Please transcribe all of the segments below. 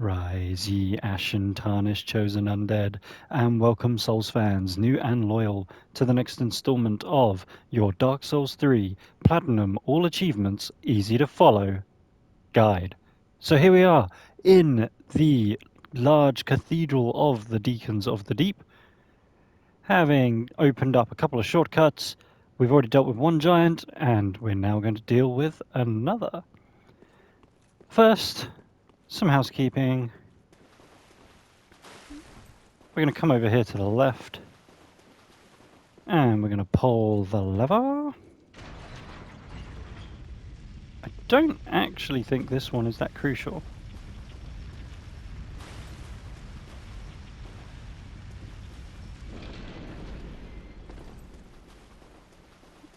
Rise ye ashen, tarnished, chosen undead, and welcome Souls fans, new and loyal, to the next installment of your Dark Souls 3 Platinum All Achievements Easy to Follow guide. So here we are in the large cathedral of the Deacons of the Deep. Having opened up a couple of shortcuts, we've already dealt with one giant, and we're now going to deal with another. First, some housekeeping. We're going to come over here to the left, and we're going to pull the lever. I don't actually think this one is that crucial.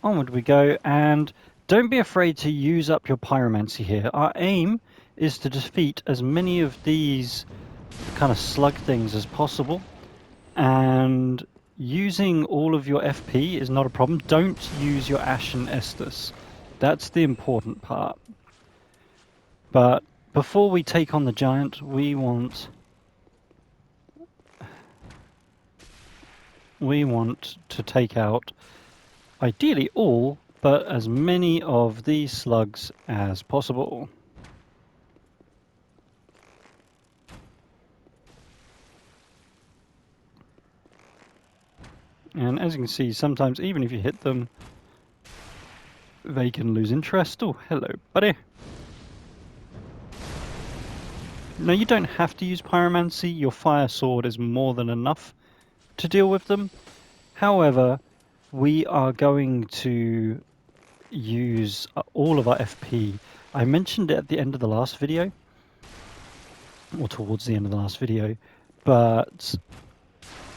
Onward we go, and don't be afraid to use up your pyromancy here. Our aim is to defeat as many of these kind of slug things as possible, and using all of your FP is not a problem. Don't use your Ashen Estus. That's the important part. But before we take on the giant, we want to take out ideally all, but as many of these slugs as possible. And as you can see, sometimes even if you hit them, they can lose interest. Oh, hello, buddy. Now, you don't have to use Pyromancy. Your Fire Sword is more than enough to deal with them. However, we are going to use all of our FP. I mentioned it at the end of the last video, or towards the end of the last video, but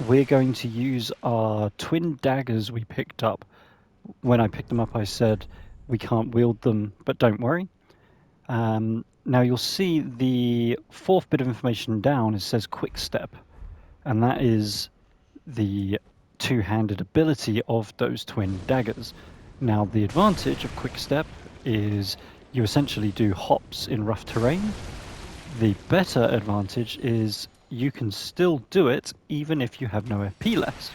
we're going to use our twin daggers we picked up. When I picked them up, I said we can't wield them, but don't worry. Now you'll see the fourth bit of information down, it says quick step, and that is the two-handed ability of those twin daggers. Now the advantage of quick step is you essentially do hops in rough terrain. The better advantage is you can still do it even if you have no FP left.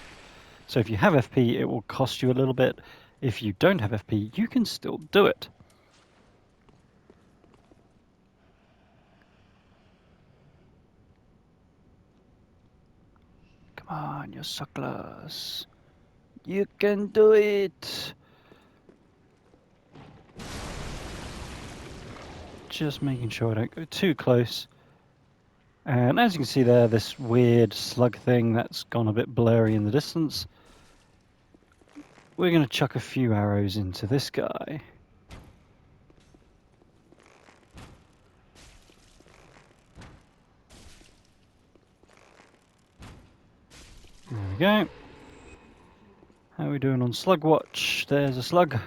So if you have FP, it will cost you a little bit. If you don't have FP, you can still do it. Come on, you sucklers. You can do it! Just making sure I don't go too close. And as you can see there, this weird slug thing that's gone a bit blurry in the distance. We're going to chuck a few arrows into this guy. There we go. How are we doing on slug watch? There's a slug.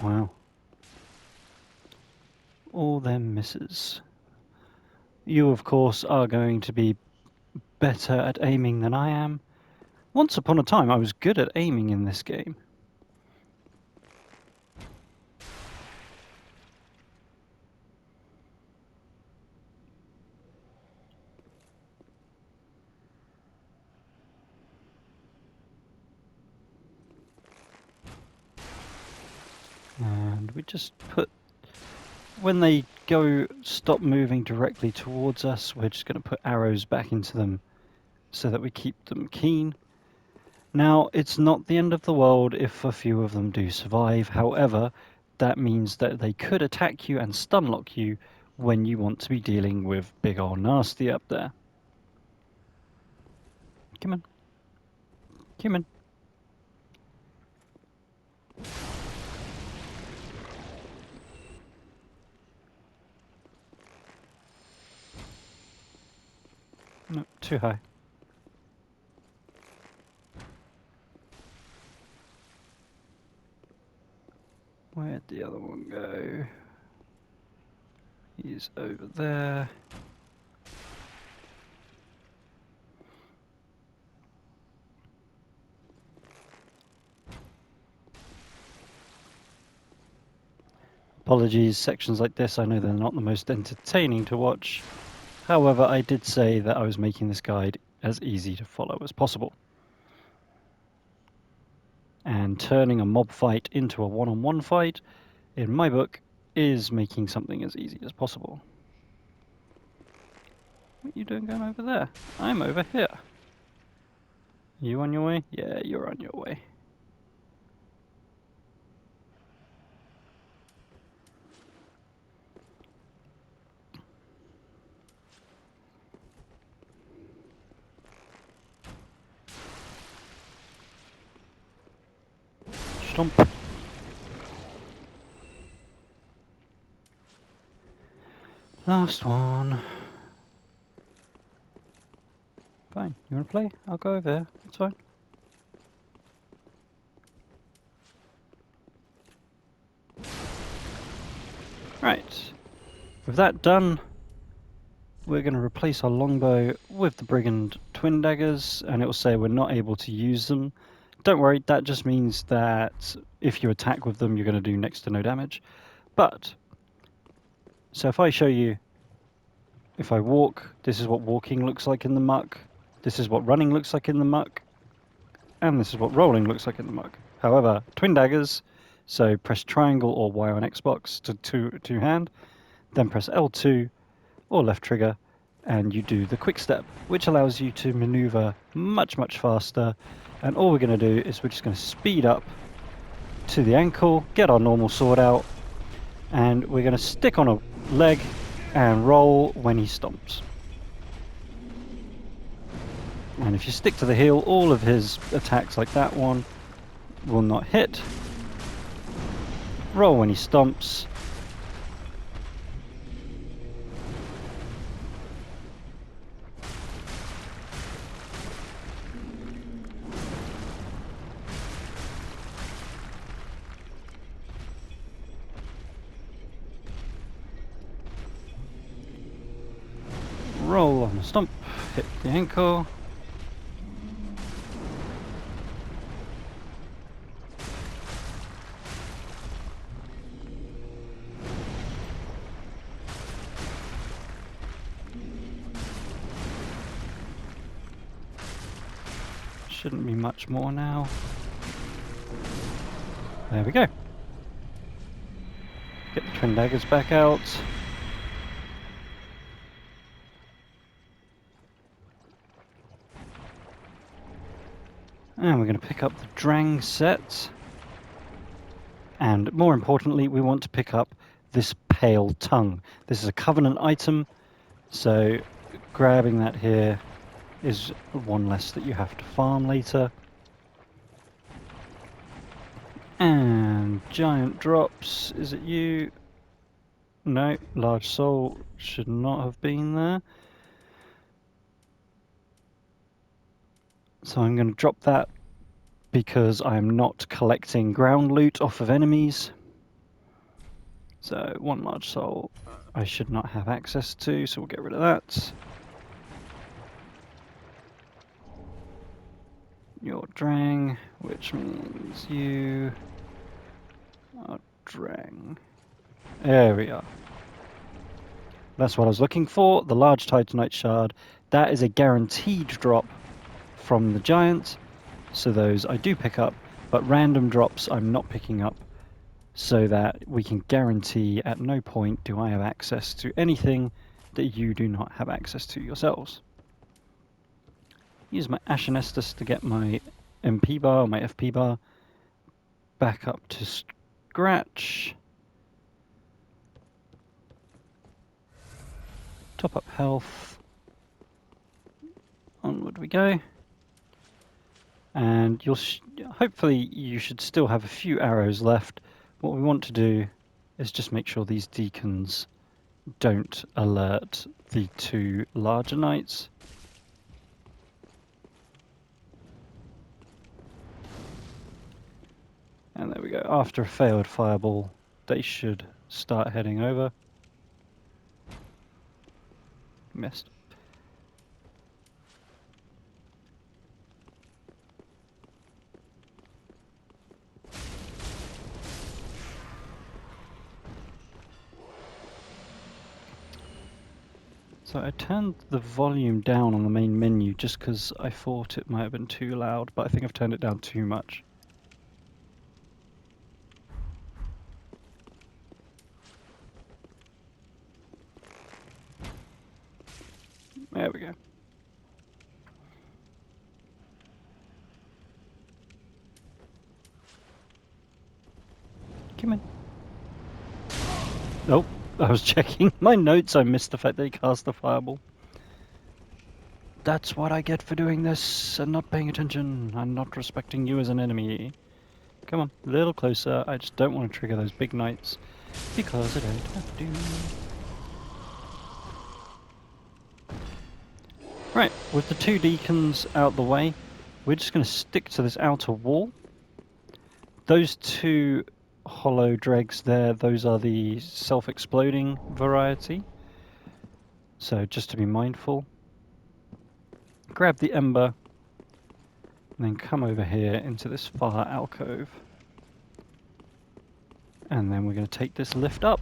Wow. All them misses. You, of course, are going to be better at aiming than I am. Once upon a time, I was good at aiming in this game. And we just put, when they stop moving directly towards us, we're just going to put arrows back into them so that we keep them keen. Now, it's not the end of the world if a few of them do survive. However, that means that they could attack you and stunlock you when you want to be dealing with big ol' nasty up there. Come on. Come on. No, too high. Where'd the other one go? He's over there. Apologies, sections like this, I know they're not the most entertaining to watch. However, I did say that I was making this guide as easy to follow as possible. And turning a mob fight into a one-on-one fight, in my book, is making something as easy as possible. What are you doing going over there? I'm over here. You on your way? Yeah, you're on your way. Stomp. Last one. Fine. You want to play? I'll go over there. It's fine. Right. With that done, we're going to replace our longbow with the brigand twin daggers, and it will say we're not able to use them. Don't worry, that just means that if you attack with them, you're going to do next to no damage. But, so if I show you, if I walk, this is what walking looks like in the muck, this is what running looks like in the muck, and this is what rolling looks like in the muck. However, twin daggers, so press triangle or Y on Xbox to two hand, then press L2 or left trigger, and you do the quick step, which allows you to maneuver much faster. And all we're going to do is we're just going to speed up to the ankle, get our normal sword out, and we're going to stick on a leg and roll when he stomps. And if you stick to the heel, all of his attacks like that one will not hit. Roll when he stomps. Roll on the stomp, hit the ankle. Shouldn't be much more now. There we go. Get the twin daggers back out. And we're going to pick up the Drang set. And more importantly, we want to pick up this Pale Tongue. This is a Covenant item, so grabbing that here is one less that you have to farm later. And giant drops, is it you? No, large soul should not have been there. So I'm going to drop that because I'm not collecting ground loot off of enemies. So one large soul I should not have access to, so we'll get rid of that. You're Drang, which means you are Drang. There we are. That's what I was looking for, the large Titanite shard. That is a guaranteed drop from the giant, so those I do pick up, but random drops I'm not picking up, so that we can guarantee at no point do I have access to anything that you do not have access to yourselves. Use my Ashen Estus to get my MP bar, my FP bar, back up to scratch. Top up health. Onward we go. And you'll hopefully you should still have a few arrows left. What we want to do is just make sure these deacons don't alert the two larger knights. And there we go. After a failed fireball, they should start heading over. Missed. So I turned the volume down on the main menu just because I thought it might have been too loud, but I think I've turned it down too much. There we go. Come in. Nope, I was checking my notes. I missed the fact that he cast the fireball. That's what I get for doing this and not paying attention and not respecting you as an enemy. Come on, a little closer. I just don't want to trigger those big knights because I don't have to. Right, with the 2 deacons out the way, we're just going to stick to this outer wall. Those 2 hollow dregs there, those are the self-exploding variety. So just to be mindful. Grab the ember, and then come over here into this far alcove. And then we're going to take this lift up.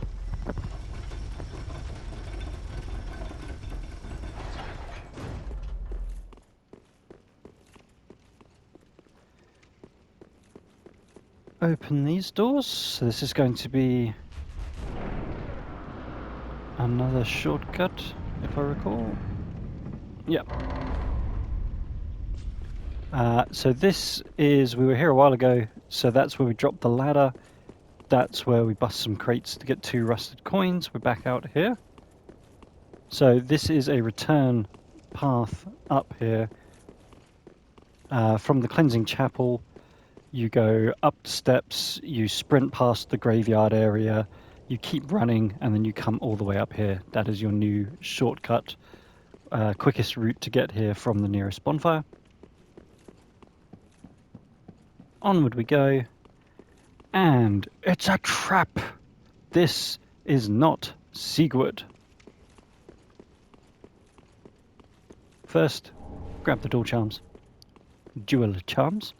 Open these doors. So this is going to be another shortcut, if I recall. Yep. So this is, we were here a while ago, so that's where we dropped the ladder. That's where we bust some crates to get 2 rusted coins. We're back out here. So this is a return path up here. From the cleansing chapel, you go up the steps, you sprint past the graveyard area, you keep running, and then you come all the way up here. That is your new shortcut, quickest route to get here from the nearest bonfire. Onward we go. And it's a trap! This is not SIEGWARD. First, grab the door charms. Dual charms.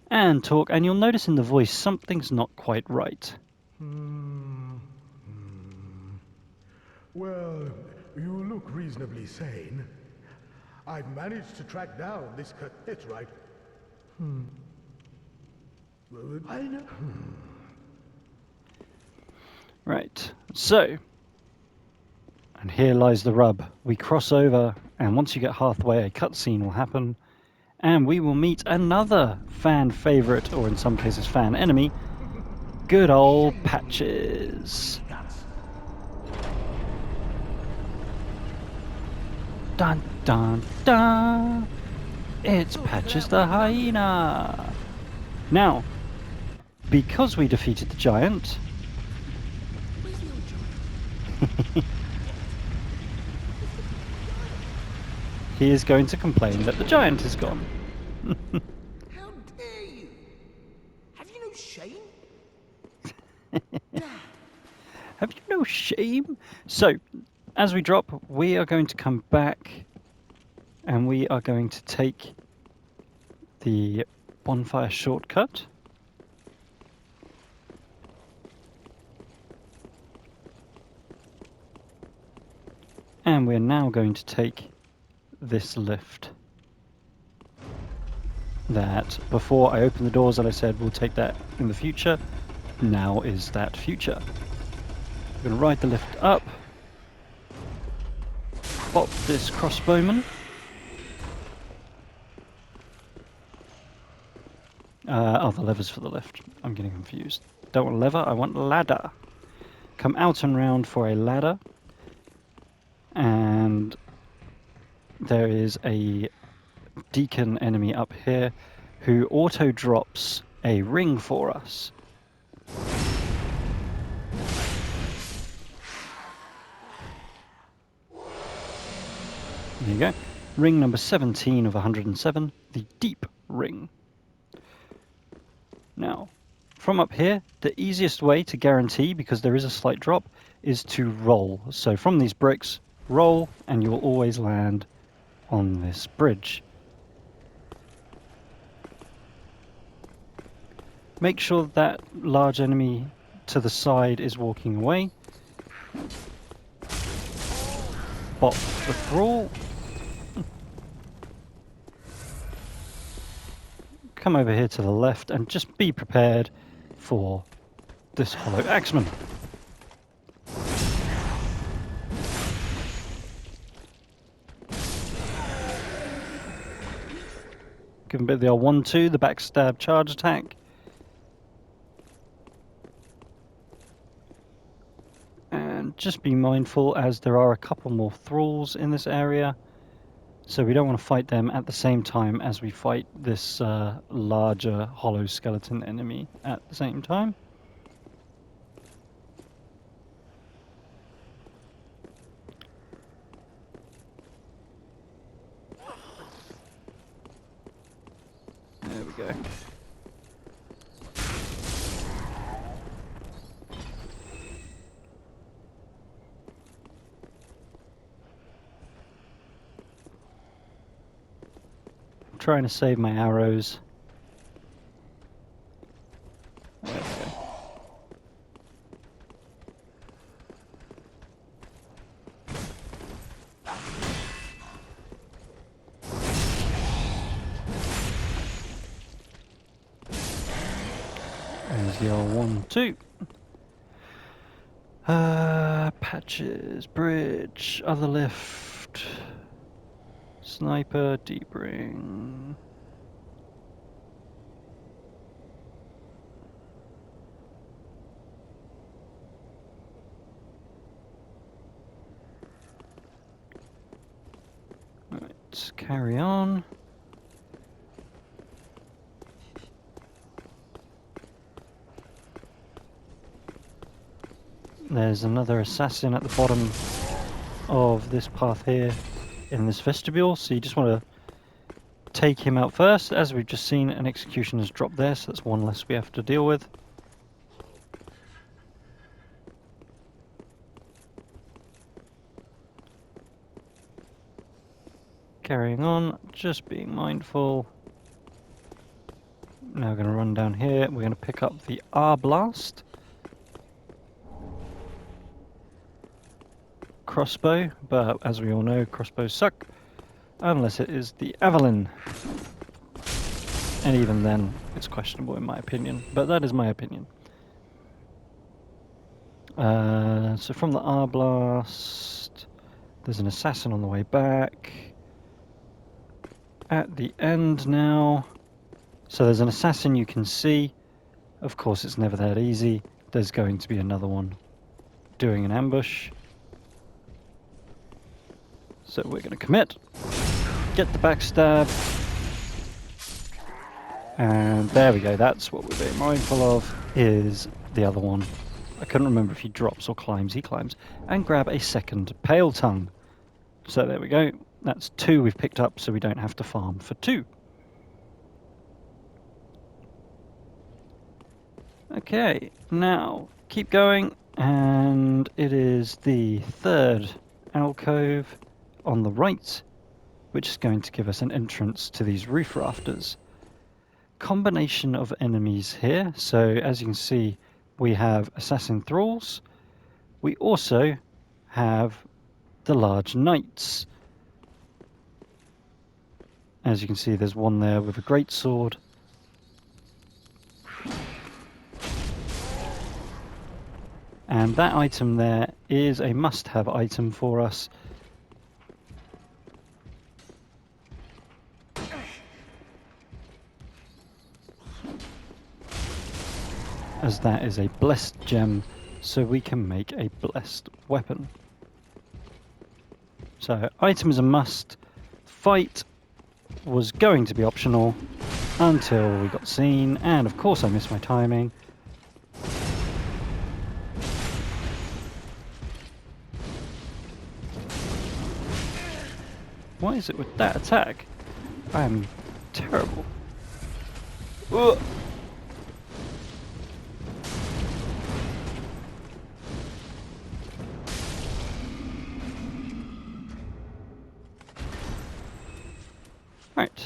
And talk, and you'll notice in the voice something's not quite right. Well, you look reasonably sane. I've managed to track down this It's right. I know. Right, so, and here lies the rub. We cross over, and once you get halfway, a cutscene will happen, and we will meet another fan favorite, or in some cases fan enemy, good old Patches. Dun dun dun! It's Patches the hyena! Now, because we defeated the giant, he is going to complain that the giant is gone. How dare you? Have you no shame? Have you no shame? So, as we drop, we are going to come back and we are going to take the bonfire shortcut. And we're now going to take this lift. That, before I open the doors, that I said we'll take that in the future, now is that future. We're going to ride the lift up. Pop this crossbowman. Oh, the lever's for the lift. I'm getting confused. Don't want lever, I want ladder. Come out and round for a ladder. And there is a deacon enemy up here who auto drops a ring for us. There you go. Ring number 17 of 107, the Deep Ring. Now, from up here, the easiest way to guarantee, because there is a slight drop, is to roll. So from these bricks, roll, and you will always land on this bridge. Make sure that large enemy to the side is walking away. spot the thrall. Come over here to the left and just be prepared for this hollow axeman. Give him a bit of the old 1-2, the backstab charge attack. And just be mindful, as there are a couple more thralls in this area, so we don't want to fight them at the same time as we fight this larger hollow skeleton enemy at the same time. There we go. I'm trying to save my arrows. There we go. There's the old 1-2. Patches, bridge, other lift, sniper, deep ring. Right, carry on. There's another assassin at the bottom of this path here in this vestibule, so you just want to take him out first. As we've just seen, an execution has dropped there, so that's one less we have to deal with. Carrying on, just being mindful. Now we're going to run down here, we're going to pick up the R-Blast. Crossbow, but as we all know, crossbows suck unless it is the Avalon, and even then it's questionable in my opinion, but that is my opinion. So from the R-Blast there's an assassin on the way back at the end now, so there's an assassin you can see. Of course it's never that easy, there's going to be another one doing an ambush. So we're going to commit, get the backstab, and there we go. That's what we're being mindful of, is the other one. I couldn't remember if he drops or climbs. He climbs. And grab a second Pale Tongue. So there we go. That's 2 we've picked up, so we don't have to farm for 2. Okay, now keep going, and it is the third alcove on the right, which is going to give us an entrance to these roof rafters. Combination of enemies here, so as you can see we have assassin thralls, we also have the large knights. As you can see there's one there with a greatsword. And that item there is a must-have item for us. As that is a blessed gem, so we can make a blessed weapon. So item is a must. Fight was going to be optional until we got seen, and of course I missed my timing. What is it with that attack? I am terrible. Ugh. Right.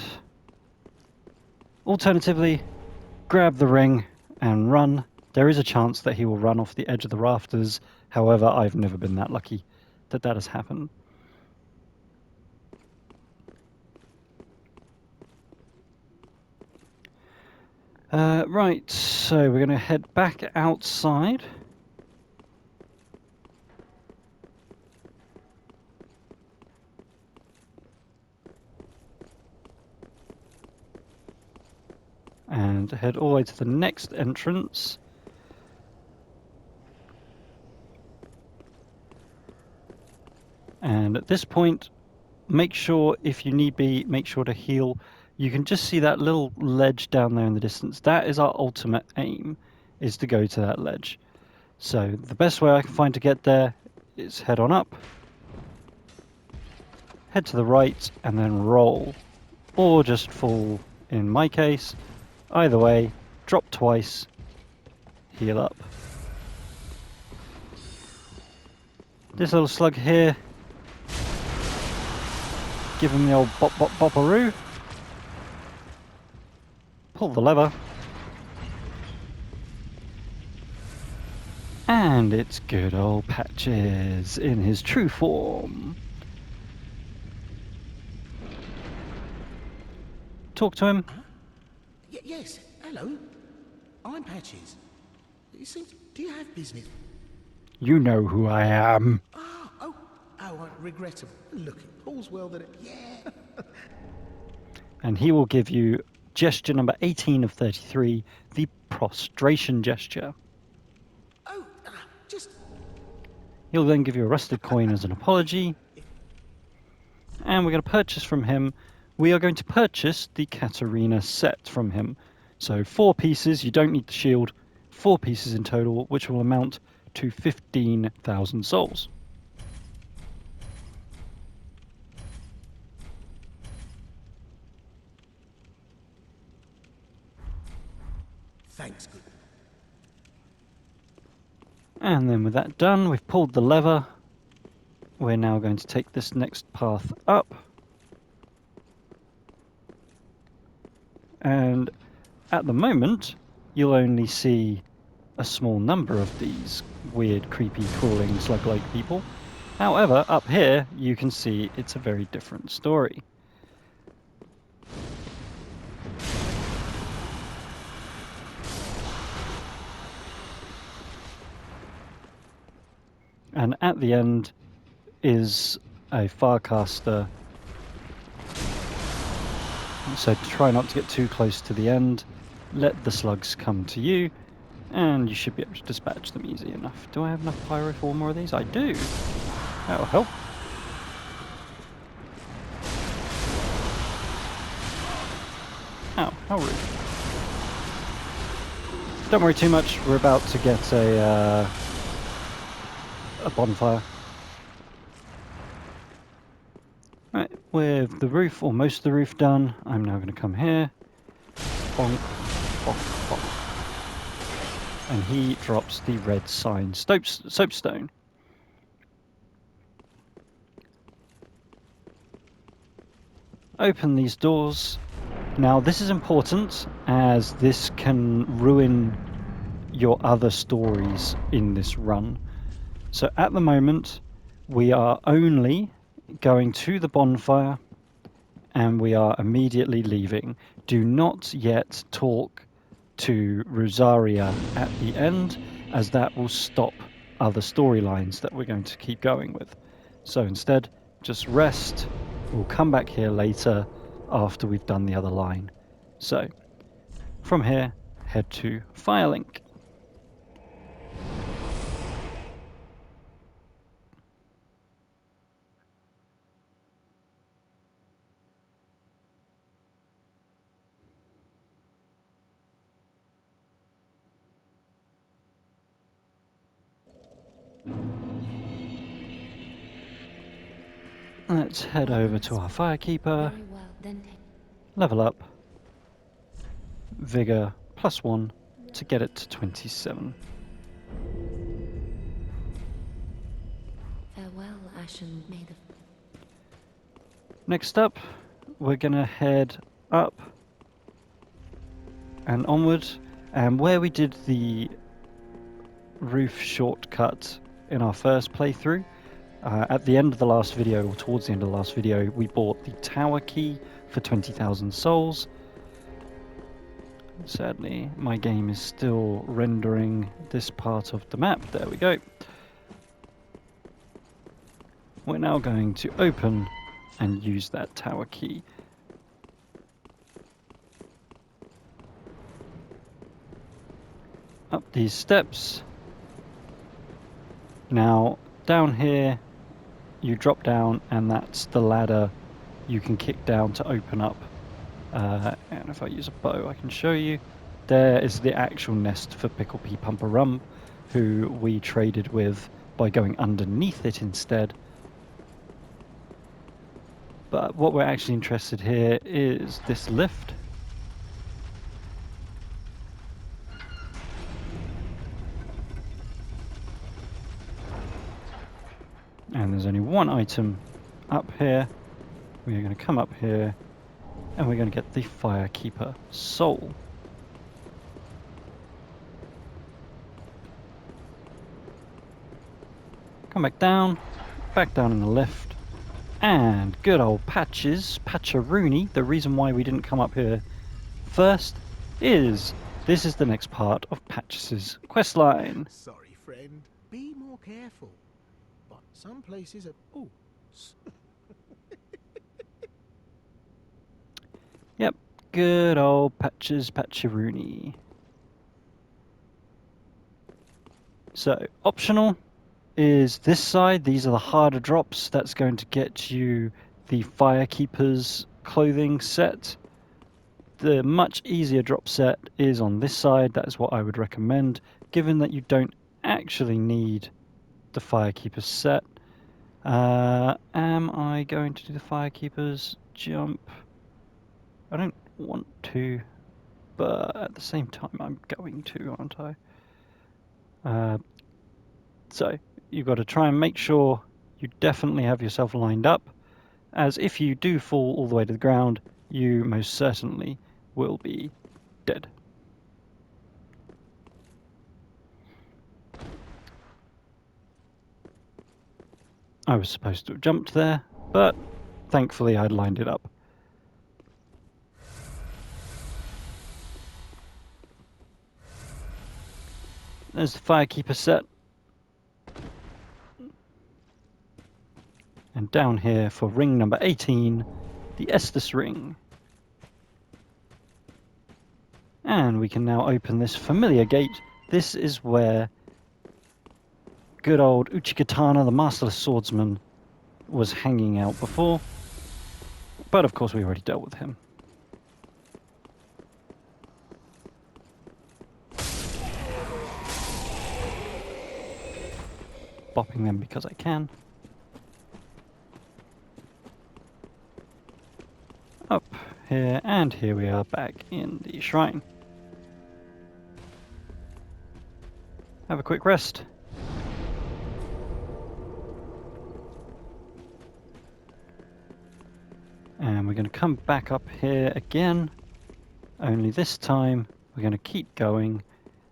Alternatively, grab the ring and run. There is a chance that he will run off the edge of the rafters. However, I've never been that lucky that that has happened. Right, so we're going to head back outside. And head all the way to the next entrance. And at this point, make sure, if you need be, make sure to heal. You can just see that little ledge down there in the distance. That is our ultimate aim, is to go to that ledge. So the best way I can find to get there is head on up, head to the right, and then roll. Or just fall, in my case. Either way, drop twice, heal up. This little slug here, give him the old bop bop bopperoo. Pull the lever. And it's good old Patches in his true form. Talk to him. Yes, hello. I'm Patches. Do you have business? You know who I am. Regrettable. Look, all's well that it... Yeah. And he will give you gesture number 18 of 33, the prostration gesture. Just... He'll then give you a rusted coin as an apology. And we're going to purchase from him. We are going to purchase the CATARINA set from him. So 4 pieces, you don't need the shield. 4 pieces in total, which will amount to 15,000 souls. Thanks, good. And then with that done, we've pulled the lever. We're now going to take this next path up. And at the moment, you'll only see a small number of these weird, creepy, crawling, slug-like people. However, up here, you can see it's a very different story. And at the end is a Farcaster. So try not to get too close to the end. Let the slugs come to you, and you should be able to dispatch them easy enough. Do I have enough pyro for more of these? I do. That'll help. Ow, how rude. Don't worry too much, we're about to get a bonfire. Right, with the roof, or most of the roof done, I'm now going to come here. Bonk, bonk, bonk. And he drops the red sign, soapstone. Open these doors. Now this is important, as this can ruin your other stories in this run. So at the moment, we are only going to the bonfire, and we are immediately leaving. Do not yet talk to Rosaria at the end, as that will stop other storylines that we're going to keep going with. So instead, just rest. We'll come back here later after we've done the other line. So from here, head to Firelink. Let's head over to our Firekeeper, Very well, then take level up, Vigor +1 to get it to 27. farewell, Ashen Maid of... Next up, we're going to head up and onward, and where we did the roof shortcut in our first playthrough, at the end of the last video, or towards the end of the last video, we bought the tower key for 20,000 souls. Sadly, my game is still rendering this part of the map. There we go. We're now going to open and use that tower key. Up these steps. Now, down here, you drop down, and that's the ladder you can kick down to open up. And if I use a bow, I can show you. There is the actual nest for Pickle Pea Pumper Rum, who we traded with by going underneath it instead. But what we're actually interested here is this lift. And there's only one item up here. We're going to come up here and we're going to get the Firekeeper Soul. Come back down in the lift. And good old Patches, Patcheroony, the reason why we didn't come up here first is this is the next part of Patches' questline. Sorry, friend. Be more careful. But some places are... Oh. Yep, good old Patches, Patcheroony. So, optional is this side. These are the harder drops. That's going to get you the Firekeeper's clothing set. The much easier drop set is on this side. That is what I would recommend, given that you don't actually need the Firekeeper's set. Am I going to do the Firekeeper's jump? I don't want to, but at the same time I'm going to, aren't I? So you've got to try and make sure you definitely have yourself lined up, as if you do fall all the way to the ground, you most certainly will be dead. I was supposed to have jumped there, but thankfully I'd lined it up. There's the Firekeeper set. And down here for ring number 18, the Estus Ring. And we can now open this familiar gate. This is where good old Uchigatana, the Masterless Swordsman, was hanging out before. But of course we already dealt with him. Bopping them because I can. Up here, and here we are back in the shrine. Have a quick rest. And we're going to come back up here again, only this time we're going to keep going,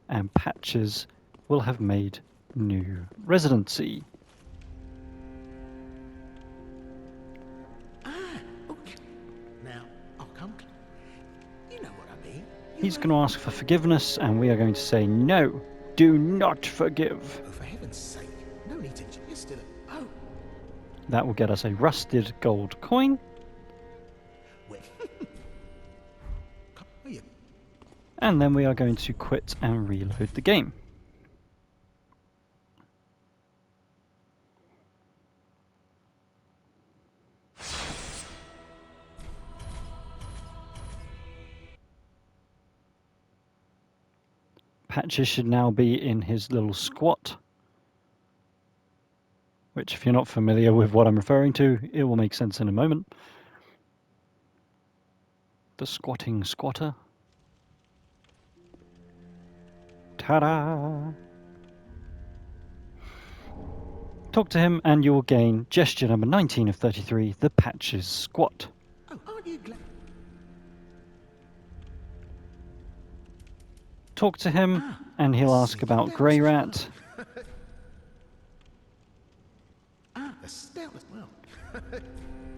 and Patches will have made new residency. Okay. Now, I'll come... You know what I mean. He's going to ask for forgiveness, and we are going to say, no, do not forgive. Oh, for heaven's sake. No need to... You're still... Oh. That will get us a rusted gold coin. Wait. Oh, yeah. And then we are going to quit and reload the game. Patches should now be in his little squat, which if you're not familiar with what I'm referring to, it will make sense in a moment. The squatting squatter. Ta-da! Talk to him and you will gain gesture number 19 of 33, the Patches Squat. Oh, aren't you glad? Talk to him and he'll ask about Grey Rat. The stout as well.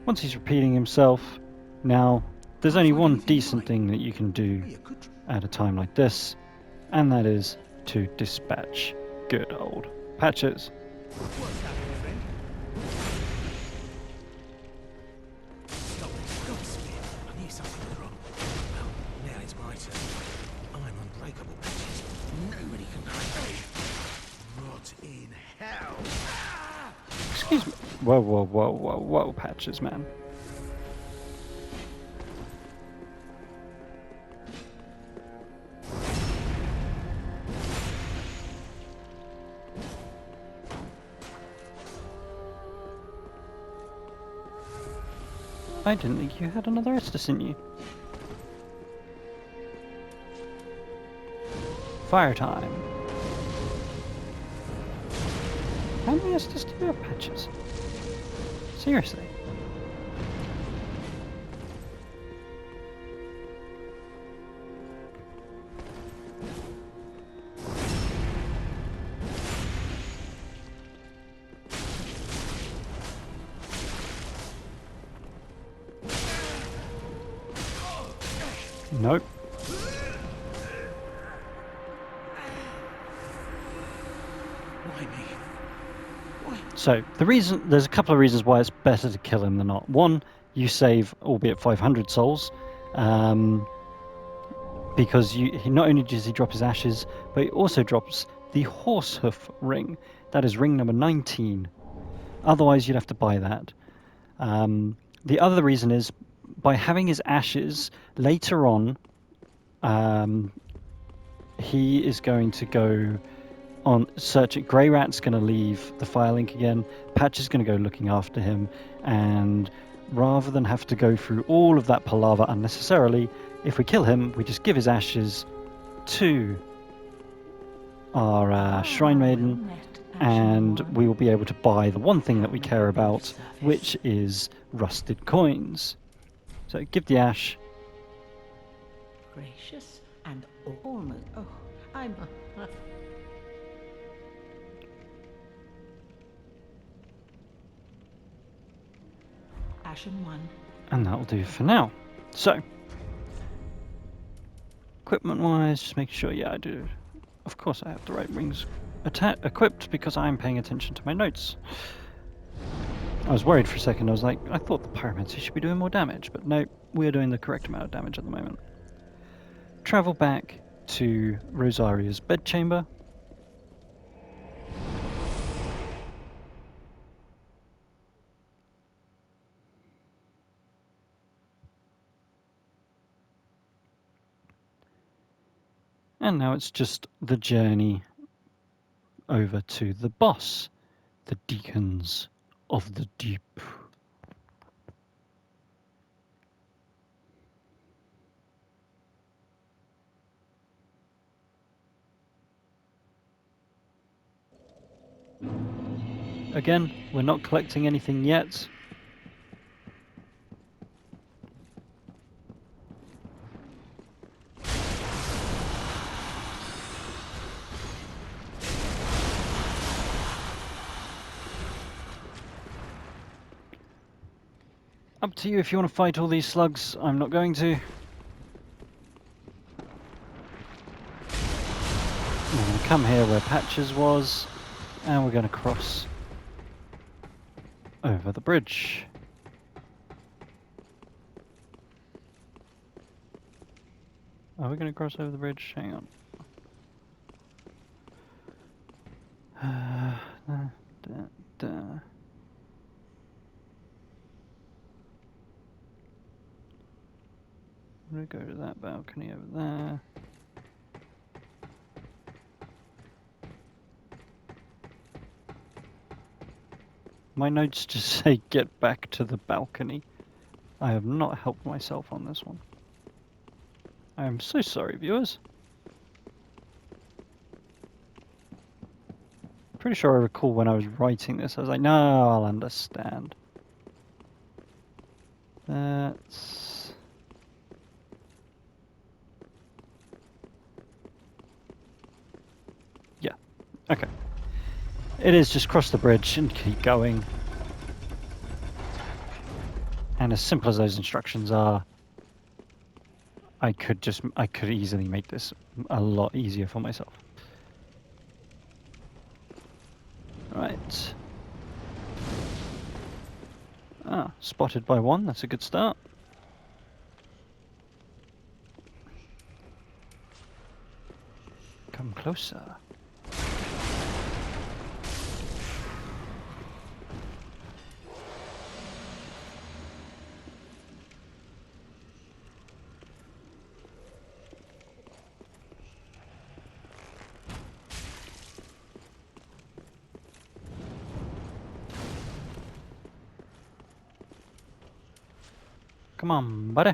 Once he's repeating himself, now there's only one decent thing that you can do, at a time like this, and that is to dispatch good old Patches. What's happening, friend? Stop it, Godspeed. I knew something was wrong. Well, now it's my turn. I'm unbreakable, Patches. Nobody can break me. Rot in hell. Ah! Excuse me. Whoa, whoa, whoa, whoa, whoa, Patches, man. I didn't think you had another Estus in you. Fire time. How many Estus do you have, Patches? Seriously? Nope. Why me? Why? So there's a couple of reasons why it's better to kill him than not. One, you save, albeit 500 souls, because he not only does he drop his ashes, but he also drops the Horsehoof ring. That is ring number 19. Otherwise, you'd have to buy that. The other reason is by having his ashes later on, he is going to go on searching. Grey Rat's going to leave the Firelink again. Patch is going to go looking after him, and rather than have to go through all of that palaver unnecessarily, if we kill him, we just give his ashes to our Shrine Maiden, and we will be able to buy the one thing that we care about, which is rusted coins. So give the ash. Gracious and almost. Oh, I'm. Ashen one. And that'll do for now. So, equipment-wise, just making sure, yeah, I do. Of course I have the right rings equipped because I'm paying attention to my notes. I was worried for a second. I was like, I thought the Pyromancy should be doing more damage, but no, we're doing the correct amount of damage at the moment. Travel back to Rosaria's bedchamber. And now it's just the journey over to the boss, the Deacons of the Deep. Again, we're not collecting anything yet. Up to you if you want to fight all these slugs. I'm not going to. We're going to come here where Patches was, and we're going to cross over the bridge. Are we going to cross over the bridge? Hang on. I'm going to go to that balcony over there. My notes just say get back to the balcony. I have not helped myself on this one. I am so sorry, viewers. Pretty sure I recall when I was writing this, I was like, no, I'll understand. That's... yeah, okay. It is just cross the bridge and keep going. And as simple as those instructions are, I could easily make this a lot easier for myself. Right. Ah, spotted by one, that's a good start. Come closer. Come on, buddy.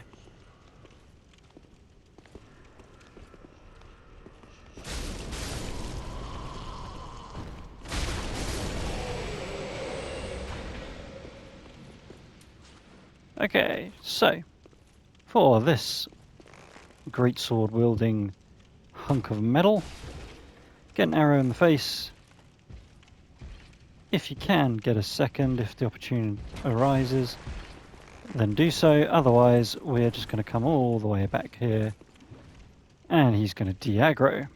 Okay, so for this great sword wielding hunk of metal, get an arrow in the face. If you can, get a second if the opportunity arises, then do so. Otherwise, we're just going to come all the way back here and he's going to de-aggro.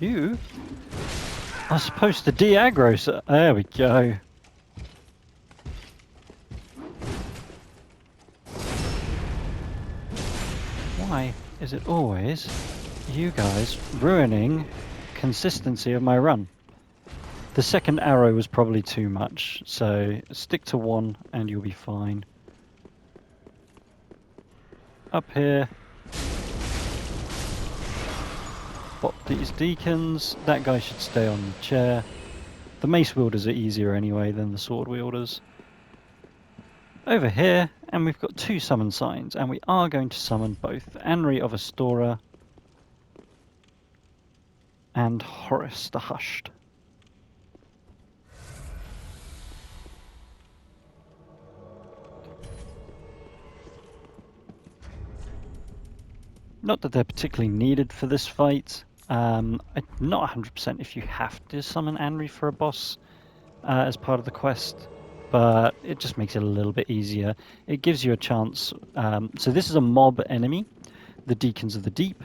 You are supposed to de-aggro, so there we go. Why is it always you guys ruining consistency of my run? The second arrow was probably too much, so stick to one and you'll be fine. Up here. Spot these deacons. That guy should stay on the chair. The mace wielders are easier anyway than the sword wielders. Over here, and we've got two summon signs, and we are going to summon both ANRI of Astora and Horus the Hushed. Not that they're particularly needed for this fight. I'm not 100% if you have to summon ANRI for a boss as part of the quest, but it just makes it a little bit easier. It gives you a chance. So this is a mob enemy, the Deacons of the Deep.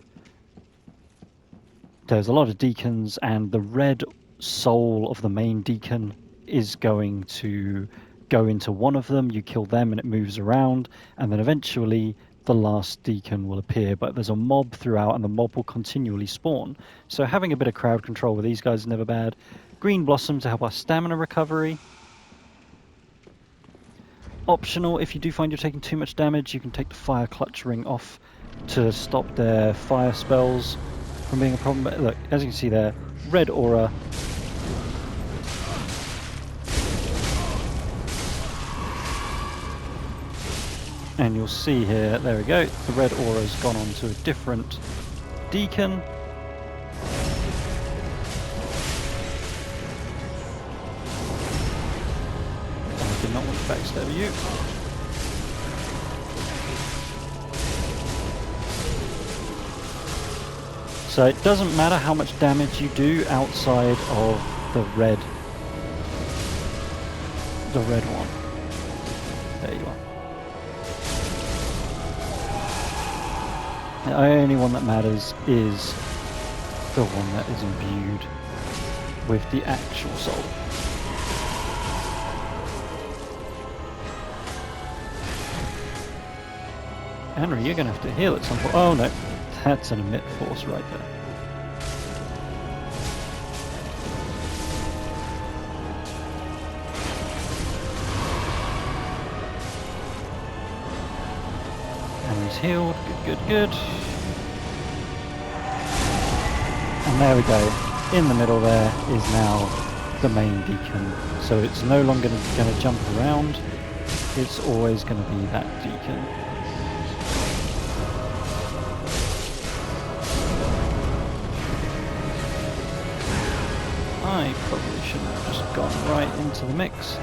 There's a lot of deacons, and the red soul of the main deacon is going to go into one of them. You kill them and it moves around, and then eventually the last deacon will appear, but there's a mob throughout and the mob will continually spawn. So having a bit of crowd control with these guys is never bad. Green Blossom to help our stamina recovery. Optional, if you do find you're taking too much damage, you can take the Fire Clutch Ring off to stop their fire spells from being a problem. But look, as you can see there, red aura. And you'll see here, there we go, the red aura's gone on to a different deacon. I did not want to backstab you. So it doesn't matter how much damage you do outside of the red one. There you are. The only one that matters is the one that is imbued with the actual soul. Henry, you're going to have to heal at some point. Oh no, that's an emit force right there. Henry's healed, good. And there we go. In the middle there is now the main deacon. So it's no longer going to jump around. It's always going to be that deacon. I probably shouldn't have just gone right into the mix.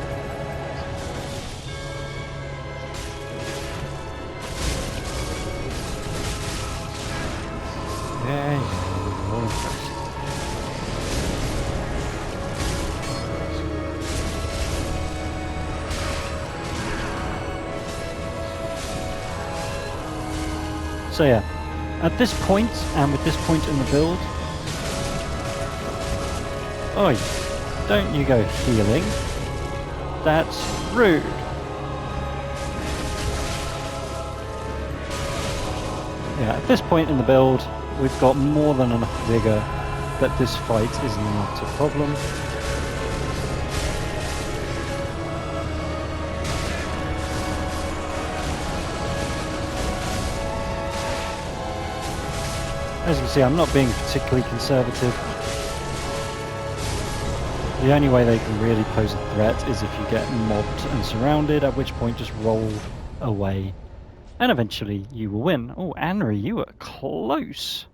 So yeah, at this point, and with this point in the build... Oi, don't you go healing. That's rude. Yeah, at this point in the build, we've got more than enough vigor that this fight is not a problem. As you can see, I'm not being particularly conservative. The only way they can really pose a threat is if you get mobbed and surrounded, at which point just roll away. And eventually you will win. Oh, ANRI, you were close.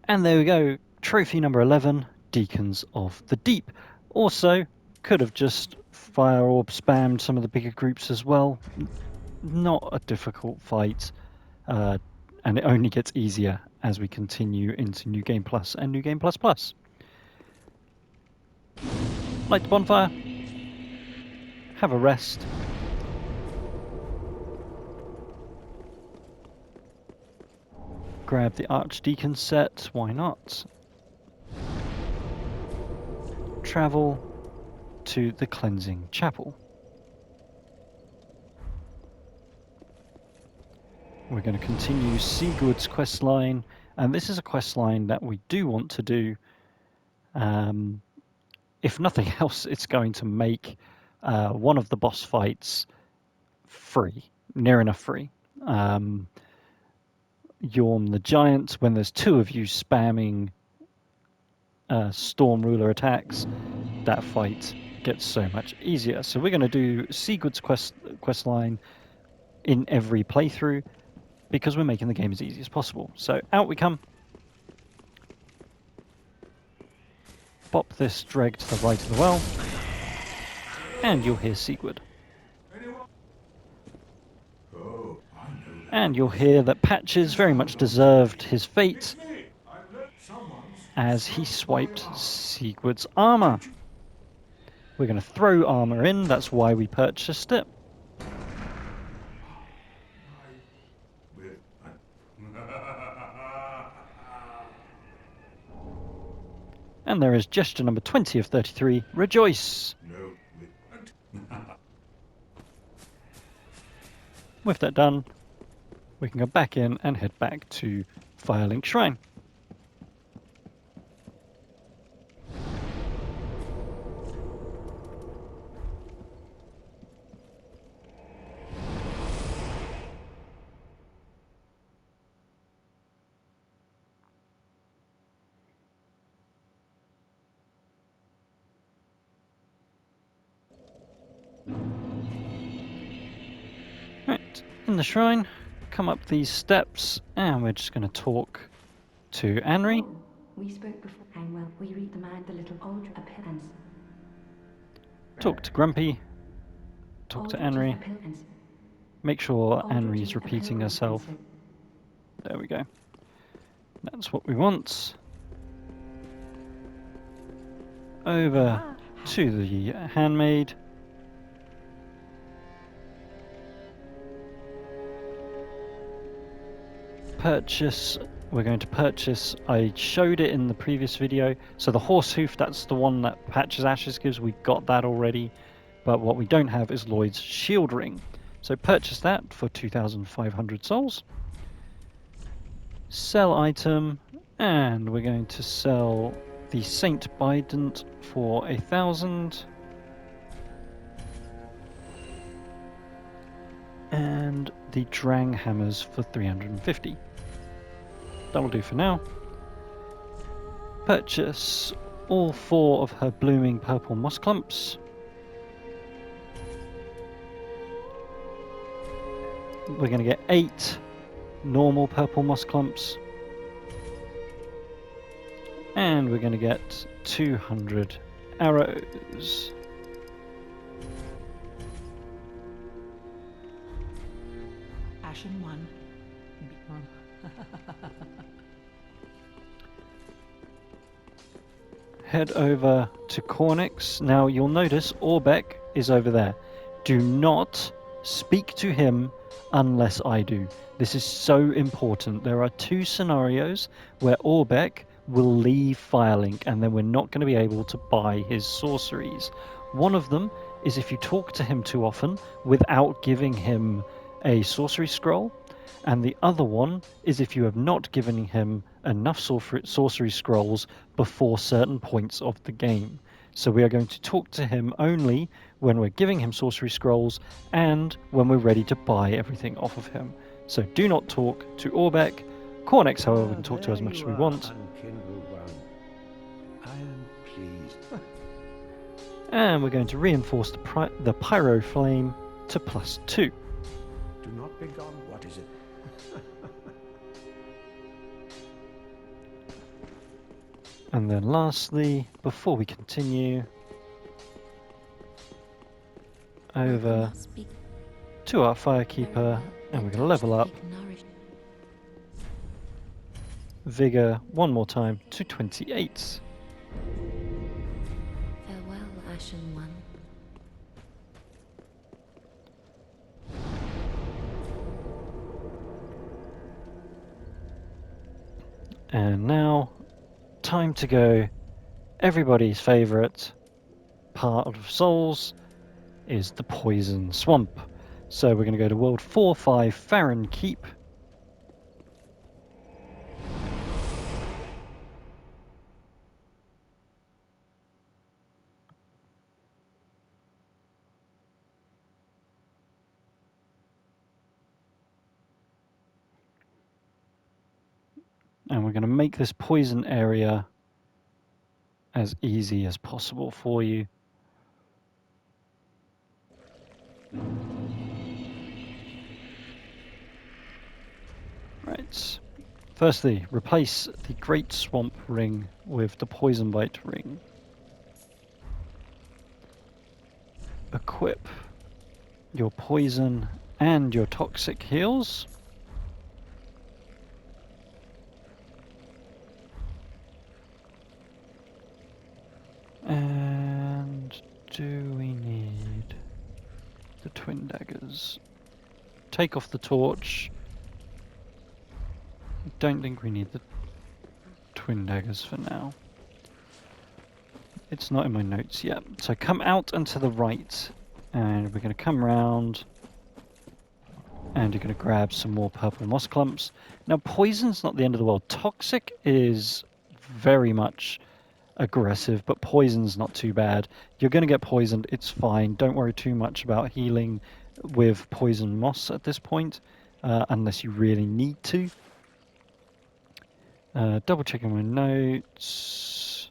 And there we go. Trophy number 11, Deacons of the Deep. Also, could have just fire orb spammed some of the bigger groups as well. Not a difficult fight. And it only gets easier as we continue into New Game Plus and New Game Plus Plus. Light the bonfire. Have a rest. Grab the Archdeacon set, why not? Travel to the Cleansing Chapel. We're going to continue SIEGWARD's quest line, and this is a quest line that we do want to do. If nothing else, it's going to make one of the boss fights free, near enough free. Yorm the Giant, when there's two of you spamming Storm Ruler attacks, that fight gets so much easier. So we're going to do SIEGWARD's quest line in every playthrough, because we're making the game as easy as possible. So out we come. Bop this dreg to the right of the well, and you'll hear SIEGWARD. And you'll hear that Patches very much deserved his fate, as he swiped SIEGWARD's armor. We're going to throw armor in, that's why we purchased it. And there is gesture number 20 of 33, Rejoice! With that done, we can go back in and head back to Firelink Shrine. Right, in the shrine, come up these steps, and we're just going to talk to ANRI. Oh, we spoke before, and well, we read the man, the little old appearance. Talk to Grumpy. Talk to ANRI. Make sure ANRI is repeating herself. There we go. That's what we want. Over to the handmaid. Purchase. We're going to purchase. I showed it in the previous video. So the horse hoof, that's the one that Patches Ashes gives. We got that already. But what we don't have is Lloyd's shield ring. So purchase that for 2,500 souls. Sell item. And we're going to sell the Saint Bident for 1,000. And the Drang hammers for 350. That'll do for now. Purchase all 4 of her blooming purple moss clumps. We're going to get 8 normal purple moss clumps. And we're going to get 200 arrows. Ashen 1. Head over to Cornix. Now you'll notice Orbeck is over there. Do not speak to him unless I do. This is so important. There are 2 scenarios where Orbeck will leave Firelink and then we're not going to be able to buy his sorceries. One of them is if you talk to him too often without giving him a sorcery scroll, and the other one is if you have not given him enough sorcery scrolls before certain points of the game. So we are going to talk to him only when we're giving him sorcery scrolls and when we're ready to buy everything off of him. So do not talk to Orbeck. Cornex, however, we can talk to as much as we want. I am pleased. And we're going to reinforce the Pyro Flame to +2. Do not be gone. What is it? And then lastly, before we continue, over to our Firekeeper, and we're going to level up Vigor one more time to 28. Farewell, Ashen One. And now, time to go. Everybody's favourite part of Souls is the Poison Swamp. So we're going to go to World 4-5 Farron Keep. And we're going to make this poison area as easy as possible for you. Right. Firstly, replace the Great Swamp Ring with the Poison Bite Ring. Equip your poison and your toxic heals. And do we need the twin daggers? Take off the torch. I don't think we need the twin daggers for now. It's not in my notes yet. So come out and to the right, and we're going to come round, and you're going to grab some more purple moss clumps. Now, poison's not the end of the world. Toxic is very much aggressive, but poison's not too bad. You're going to get poisoned, it's fine. Don't worry too much about healing with poison moss at this point, unless you really need to. Double checking my notes.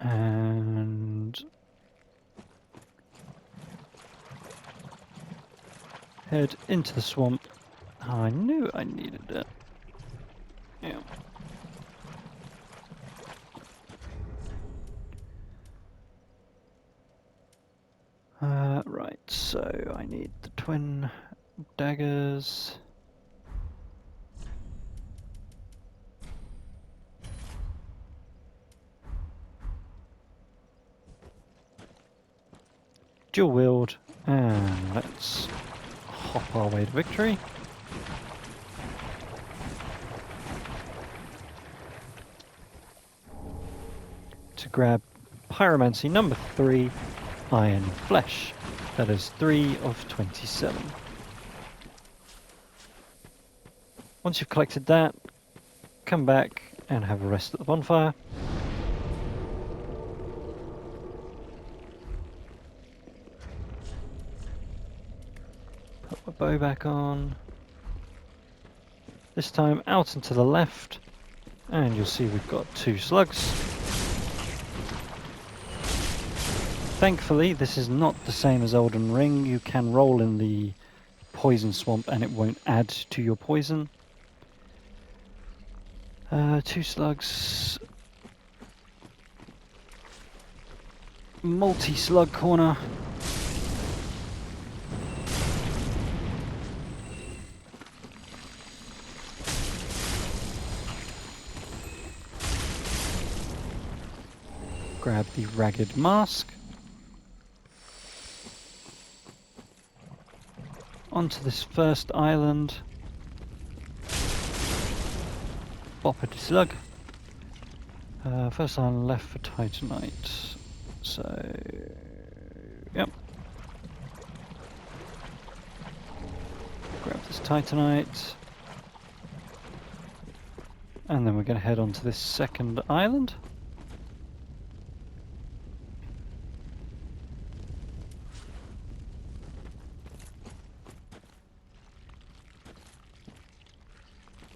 And head into the swamp. Oh, I knew I needed it. Yeah. Right, so I need the twin daggers. Dual wield, and let's hop our way to victory. To grab Pyromancy number 3, Iron Flesh. That is 3 of 27. Once you've collected that, come back and have a rest at the bonfire. Put my bow back on. This time out and to the left, and you'll see we've got 2 slugs. Thankfully, this is not the same as Elden Ring. You can roll in the poison swamp and it won't add to your poison. 2 slugs. Multi-slug corner. Grab the Ragged Mask. onto this first island. Boppity slug. First island left for Titanite. So, yep. Grab this Titanite. And then we're going to head on to this second island.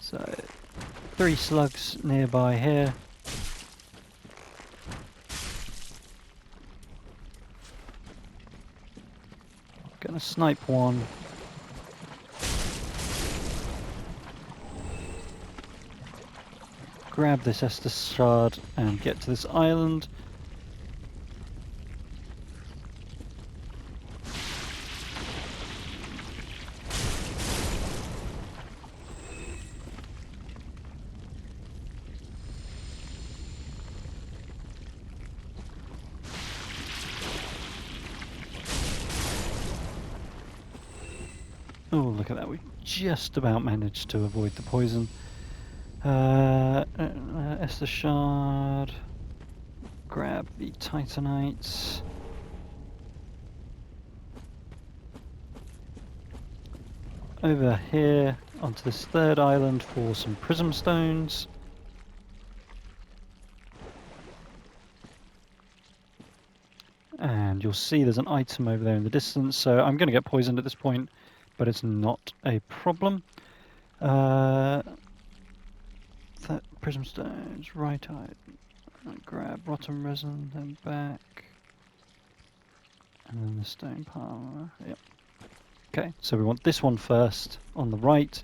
So, 3 slugs nearby here. Gonna snipe one. Grab this Estus shard and get to this island. Oh, look at that. We just about managed to avoid the poison. Estus shard. Grab the Titanites. Over here onto this third island for some prism stones. And you'll see there's an item over there in the distance, so I'm going to get poisoned at this point, but it's not a problem. Prism stones, right eye. Grab rotten resin, then back. And then the stone palmer. Yep. Okay, so we want this one first on the right.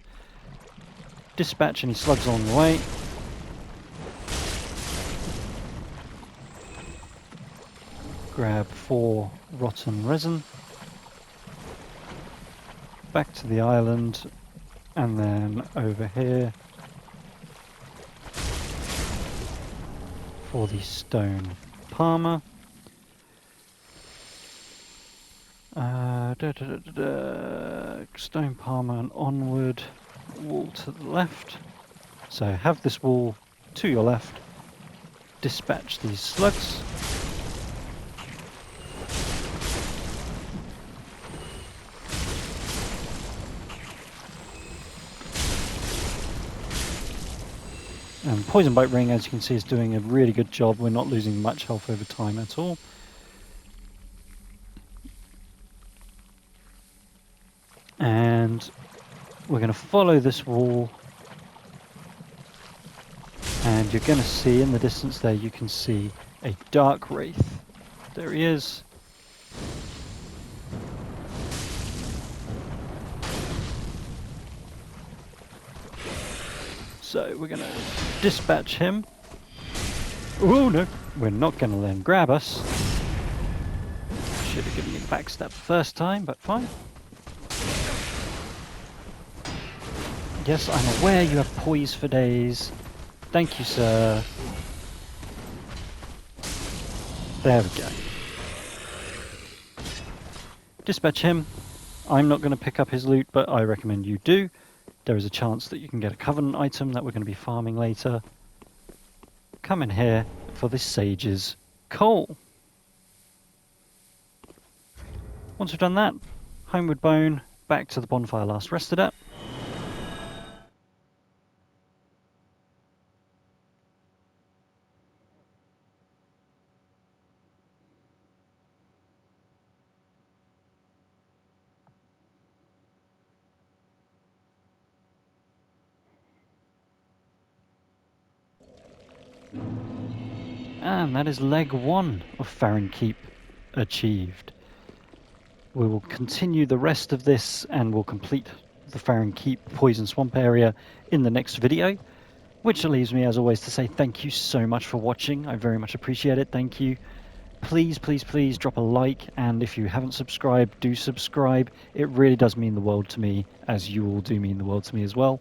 Dispatch any slugs on the way. Grab 4 rotten resin. Back to the island, and then over here for the stone palmer. Stone palmer and onward, wall to the left. So have this wall to your left. Dispatch these slugs. And Poison Bite Ring, as you can see, is doing a really good job. We're not losing much health over time at all. And we're going to follow this wall. And you're going to see in the distance there, you can see a Dark Wraith. There he is. So we're going to dispatch him. Oh no, we're not going to let him grab us. Should have given me the backstab the first time, but fine. Yes, I'm aware you have poise for days. Thank you, sir. There we go. Dispatch him. I'm not going to pick up his loot, but I recommend you do. There is a chance that you can get a Covenant item that we're going to be farming later. Come in here for this Sage's Coal. Once we've done that, Homeward Bone, back to the bonfire last rested at. And that is leg 1 of Farron Keep achieved. We will continue the rest of this and we'll complete the Farron Keep Poison Swamp area in the next video, which leaves me as always to say thank you so much for watching. I very much appreciate it. Thank you. Please, please, please drop a like, and if you haven't subscribed, do subscribe. It really does mean the world to me, as you all do mean the world to me as well.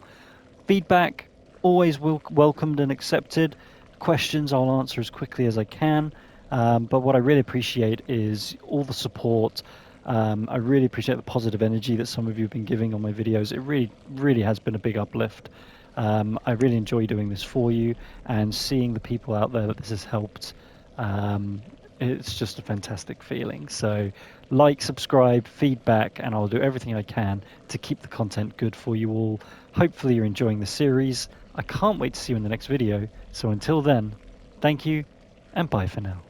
Feedback, always welcomed and accepted. Questions I'll answer as quickly as I can, but what I really appreciate is all the support, I really appreciate the positive energy that some of you have been giving on my videos. It really has been a big uplift. I really enjoy doing this for you and seeing the people out there that this has helped. It's just a fantastic feeling. So like, subscribe, feedback, and I'll do everything I can to keep the content good for you all. Hopefully you're enjoying the series. I can't wait to see you in the next video. So until then, thank you and bye for now.